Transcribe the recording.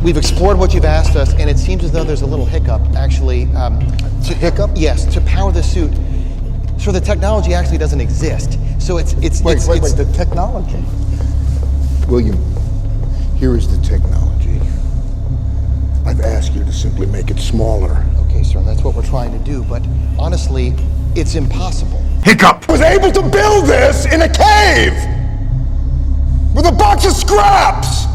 We've explored what you've asked us, and it seems as though there's a little hiccup, actually. Hiccup? Yes, to power the suit. So the technology actually doesn't exist. So Wait, the technology. William, here is the technology. I've asked you to simply make it smaller. Okay, sir, that's what we're trying to do, but honestly, it's impossible. Hiccup was able to build this in a cave with a box of scraps.